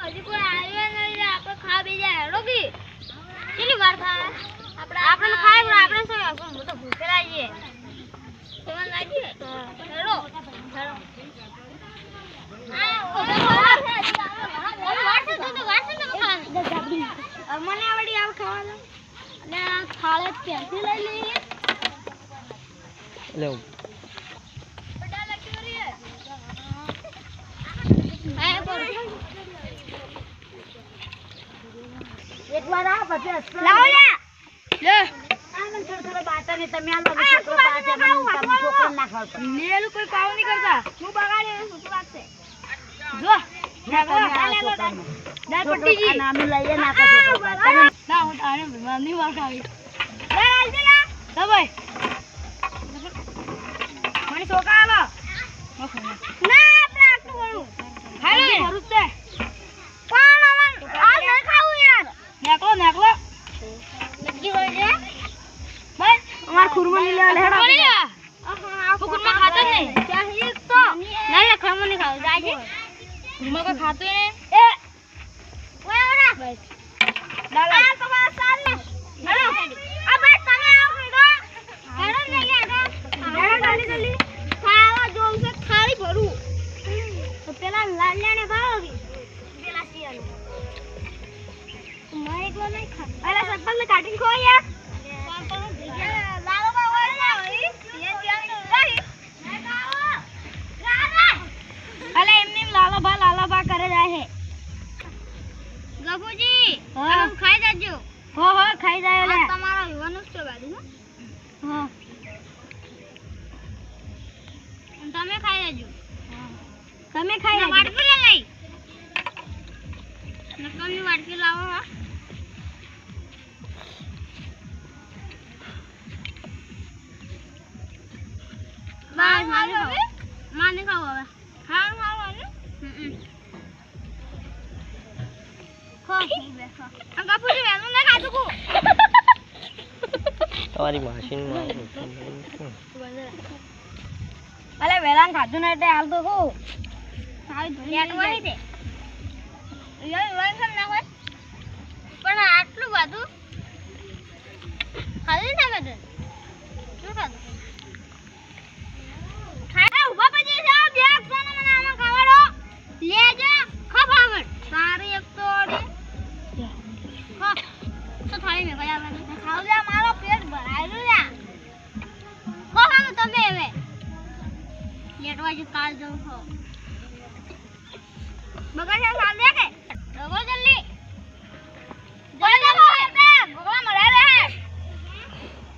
હજી કોઈ આવ્યા નહીં આપણે ખા બેજા હેડો કે કેટલી વાર થાય આપણે ખાય પણ આપણે શું હું તો ભૂખેલા છીએ તમને લાગી હેડો હેડો મને આવડી આવ ખાવાનું અને થાળે ત્યાંથી લઈ લઈએ લેવું એક વાર આ પછી લાવો લે લે આગળ થોડો બાટા ને તમે આલો છોકરો પાસે મને તમે છોકરો ના ખાવ લેલું કોઈ કાવ નહીં કરતા હું બગાડે શું વાત છે જો દાળ પટ્ટી નામ લઈએ નાખો છોકરો પાસે ના હું આને મમ્મી વાત આવી લે આલજે લા તો ભાઈ મને છોકરા આલો ના આપણે આટલું બોલું હાલે કરું છે પણ આ નહીં ખાવું યાર નેકલો નેકલો નક્કી હોય છે બસ અમાર ખુરમો ની લેવા લેડો હું ખુરમો ખાતો જ નહીં ત્યાં એક તો નહીં ખુરમો નહીં ખાવ જાજે ખુરમો કો ખાતો ને એ ઓય ઓરા બસ ડાલા આ તો બસ સાલ ને હેડો આ બસ તમે આવો હેડો હેડો જલ્દી હેડો જલ્દી ખાવા જોઉં છે થાળી ભરું તો પેલા લાલ્યાને ભાવ પેલા શિયાળ મારે એકલો નહીં ખા અરે સત્તર ને કાઢીને ખો યાર લાલો બા ઓય ના હોય એ ત્યાં નહીં અલે એમને લાલો બા કરે જાય હે ગફુજી આમ ખાઈ જાજો હો ખાઈ જાય લે તમારો યુવાનો છે બાજુ હા તમે ખાઈ જાજો તમે ખાઈ જાજો વાટકી લે લઈ નકમની વાટકી લાવો હા માને ખાવ હવે ખાવ ને ખો બેસો આ ગફુજી વેલું ના ખાતું કો તમારી મશીન માં અલે વેલાન ખાધું ને એટલે હાલ તો કો સાવી ધોઈ દે યય વન સમ ના હોય પણ આટલું બધું ખાલી ના કદે શું ખાધું ખાય ઉભા પછી જા બેગ સોનો મને આમાં ખાવાડો લેજો ખફાવડ સારી એક તો ખા તો થાળી મે ગયા મને ખાવ જા મારો પેટ ભરાયેલું યા ખોવાનું તમે હવે લેટવા જ કાલ જાઉં છો બગા સાલ દે કે રગો જલ્દી જલ્દી ભગવાન મરા રહે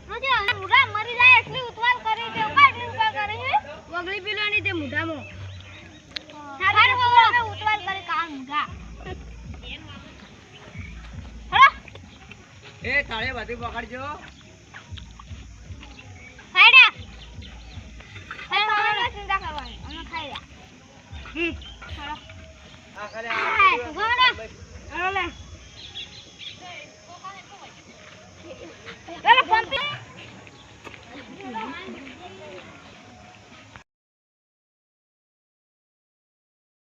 રોજે મુઢા મરી જાય એટલી ઉતવાલ કરી દે એટલી ઉતવાલ કરી હે વગલી પીલોની તે મુઢામાં સારું વગલે ઉતવાલ કરી કા મુઢા હેલો એ તાળે બધી પકડજો